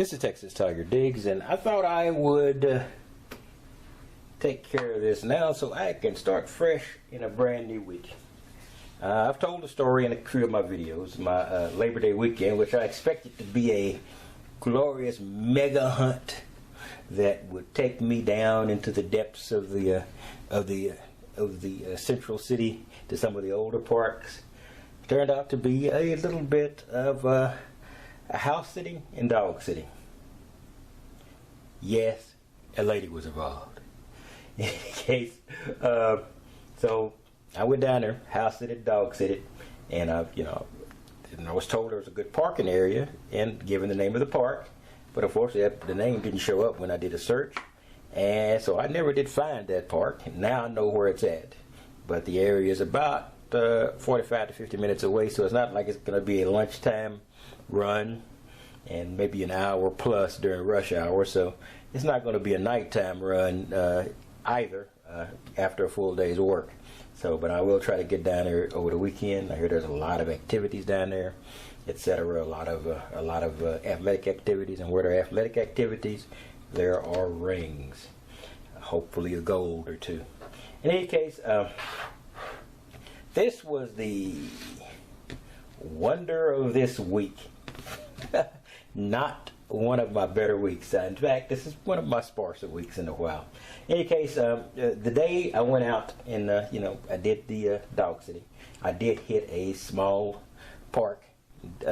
This is Texas Tiger Diggs, and I thought I would take care of this now so I can start fresh in a brand new week. I've told the story in a few of my videos, my Labor Day weekend, which I expected to be a glorious mega hunt that would take me down into the depths of the central city to some of the older parks. Turned out to be a little bit of a house sitting and dog sitting. Yes, a lady was involved. In any case, so I went down there, house sitting, dog sitting, and I was told there was a good parking area and given the name of the park, but unfortunately the name didn't show up when I did a search, and so I never did find that park. Now I know where it's at, but the area is about 45 to 50 minutes away, so it's not like it's going to be a lunchtime run and maybe an hour plus during rush hour, so it's not going to be a nighttime run either after a full day's work. So, but I will try to get down there over the weekend. I hear there's a lot of activities down there, etc. A lot of athletic activities, and where there are athletic activities, there are rings. Hopefully a gold or two. In any case, this was the wonder of this week. Not one of my better weeks. In fact, this is one of my sparser weeks in a while. In any case, the day I went out and I did the dog sitting, I did hit a small park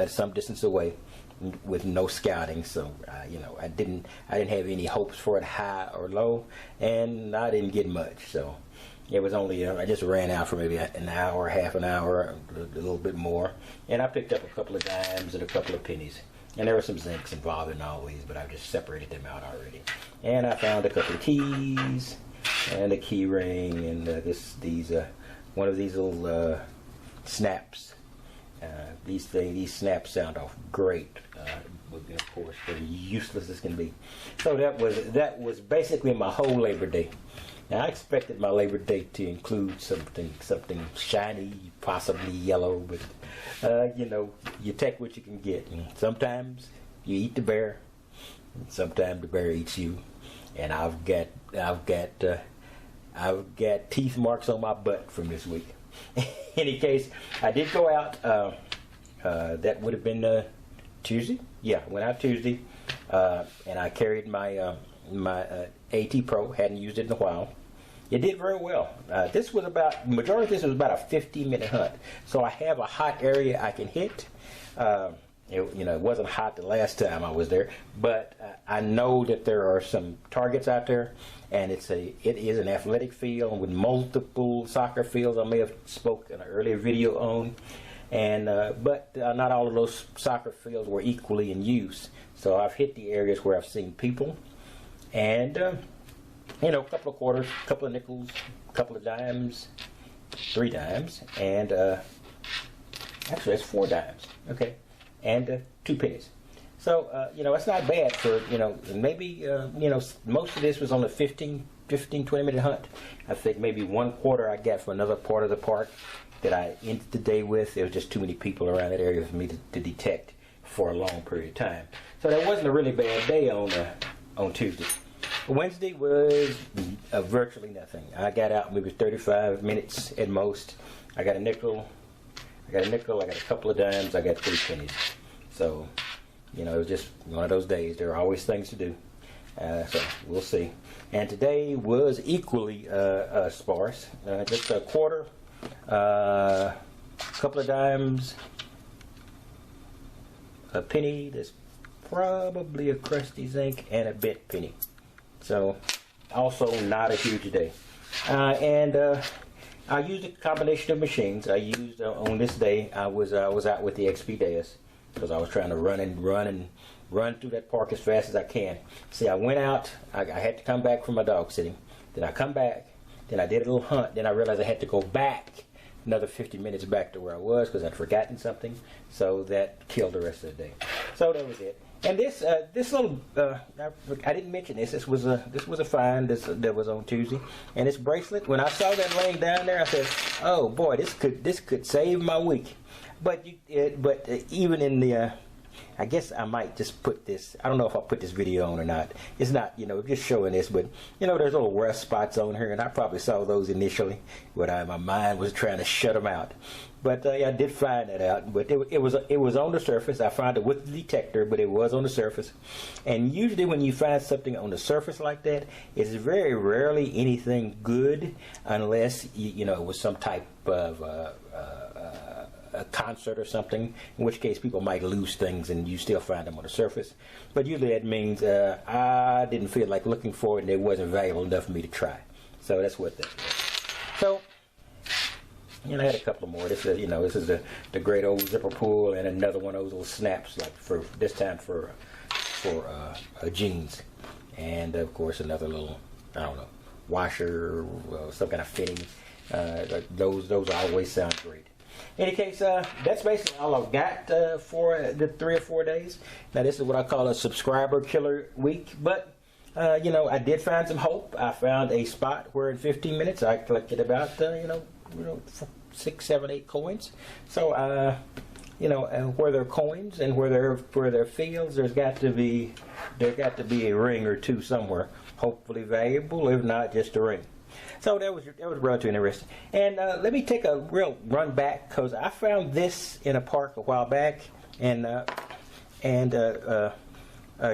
some distance away with no scouting. So I didn't have any hopes for it high or low, and I didn't get much. So it was only I just ran out for maybe an hour, half an hour, a little bit more, and I picked up a couple of dimes and a couple of pennies. And there were some zincs involved in all these, but I've just separated them out already. And I found a couple of keys and a key ring and one of these little snaps. These snaps sound off great. Of course, they're useless as can be. So that was basically my whole Labor Day. Now I expected my Labor Day to include something shiny, possibly yellow, but you take what you can get. And sometimes you eat the bear, and sometimes the bear eats you. And I've got teeth marks on my butt from this week. In any case, I did go out. That would have been Tuesday. Yeah, went out Tuesday, and I carried my AT Pro. Hadn't used it in a while. It did very well. Majority of this was about a 15-minute hunt. So I have a hot area I can hit. It wasn't hot the last time I was there, but I know that there are some targets out there, and it is an athletic field with multiple soccer fields. I may have spoke in an earlier video on, and but not all of those soccer fields were equally in use. So I've hit the areas where I've seen people, and a couple of quarters, a couple of nickels, a couple of dimes, 3 dimes, and actually that's 4 dimes. Okay. And 2 pennies. So, it's not bad for, maybe, most of this was on a 15, 20 minute hunt. I think maybe 1/4 I got for another part of the park that I ended the day with. There was just too many people around that area for me to detect for a long period of time. So that wasn't a really bad day on Tuesday. Wednesday was virtually nothing. I got out maybe 35 minutes at most. I got a nickel, I got a couple of dimes, I got 3 pennies. So, it was just one of those days. There are always things to do. So, we'll see. And today was equally sparse. Just a quarter, a couple of dimes, a penny, that's probably a crusty zinc, and a bent penny. So, also not a huge day. I used a combination of machines. I used on this day. I was out with the XP Deus because I was trying to run through that park as fast as I can. See, I went out. I had to come back from my dog sitting. Then I come back. Then I did a little hunt. Then I realized I had to go back another 50 minutes back to where I was because I'd forgotten something. So that killed the rest of the day. So that was it. And this little I didn't mention this. This was a find that was on Tuesday. And this bracelet, when I saw that laying down there, I said, "Oh boy, this could save my week." But even in the I guess I might just put this, I don't know if I'll put this video on or not. It's not, just showing this, but, there's little rust spots on here, and I probably saw those initially, but my mind was trying to shut them out. But I did find that out. But it was on the surface. I found it with the detector, but it was on the surface. And usually when you find something on the surface like that, it's very rarely anything good, unless it was some type of a concert or something, in which case people might lose things and you still find them on the surface. But usually that means I didn't feel like looking for it and it wasn't valuable enough for me to try. So that's what that was. So, I had a couple more. This is, this is the great old zipper pull, and another one of those little snaps, like for this time for jeans, and of course another little, I don't know, washer, some kind of fitting. Those always sound great. In any case, that's basically all I've got for the 3 or 4 days. Now this is what I call a subscriber killer week, but I did find some hope. I found a spot where in 15 minutes I collected about 6, 7, 8 coins. So where there are coins and where there are fields, there's got to be a ring or two somewhere, hopefully valuable, if not just a ring. So that was relatively interesting. And let me take a real run back, because I found this in a park a while back, and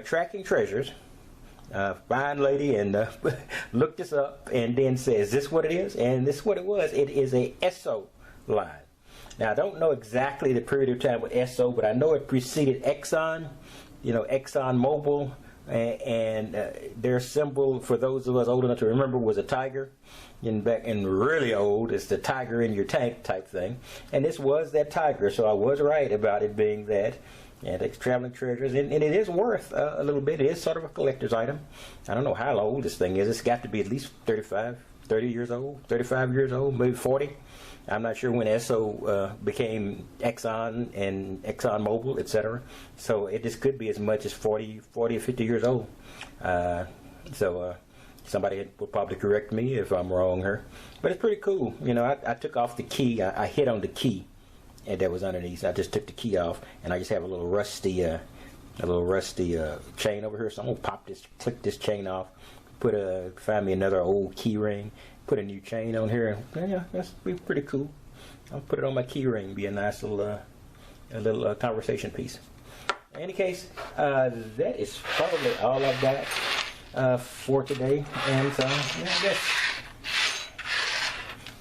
Tracking Treasures. Fine lady, and looked this up and then says, is this what it is? And this is what it was. It is a ESSO line. Now I don't know exactly the period of time with ESSO, but I know it preceded Exxon, Exxon Mobil, and their symbol, for those of us old enough to remember, was a tiger. And really old, it's the tiger in your tank type thing. And this was that tiger, so I was right about it being that. And it's Traveling Treasures, and it is worth a little bit. It is sort of a collector's item. I don't know how old this thing is. It's got to be at least 30 years old, 35 years old, maybe 40. I'm not sure when Esso became Exxon and Exxon Mobil, etc. So it just could be as much as 40 or 50 years old. Somebody will probably correct me if I'm wrong here. But it's pretty cool. I took off the key. I hit on the key and that was underneath. I just took the key off, and I just have a little rusty chain over here. So I'm gonna click this chain off, find me another old key ring, put a new chain on here. Yeah, that's be pretty cool. I'll put it on my key ring. Be a nice little conversation piece. In any case, that is probably all I've got for today, and I guess.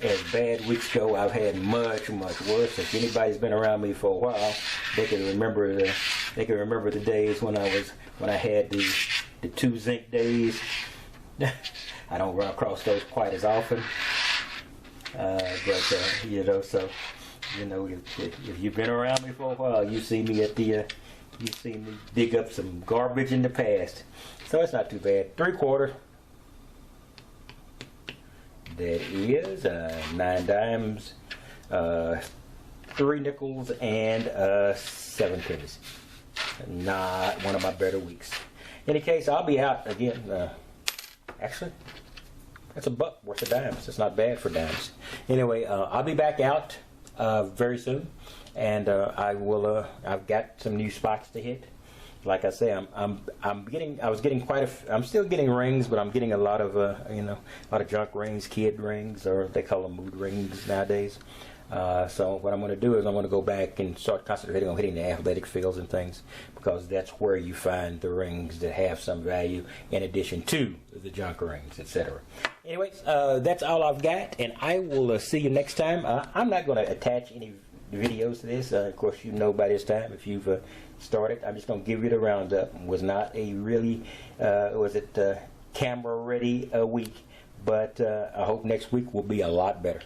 As bad weeks go, I've had much worse. If anybody's been around me for a while, they can remember the days when I had the 2 zinc days. I don't run across those quite as often, if you've been around me for a while, you see me dig up some garbage in the past. So it's not too bad. 3/4. That is 9 dimes, 3 nickels, and 7 pennies. Not one of my better weeks. In any case, I'll be out again. Actually, that's $1 worth of dimes. It's not bad for dimes. Anyway, I'll be back out very soon, and I've got some new spots to hit. Like I say, I'm still getting rings, but I'm getting a lot of junk rings, kid rings, or they call them mood rings nowadays. So what I'm going to do is I'm going to go back and start concentrating on hitting the athletic fields and things, because that's where you find the rings that have some value in addition to the junk rings, etc. Anyways, that's all I've got, and I will see you next time. I'm not going to attach any videos to this. Of course, by this time if you've started. I'm just going to give you the roundup. It was not a really camera ready week, but I hope next week will be a lot better.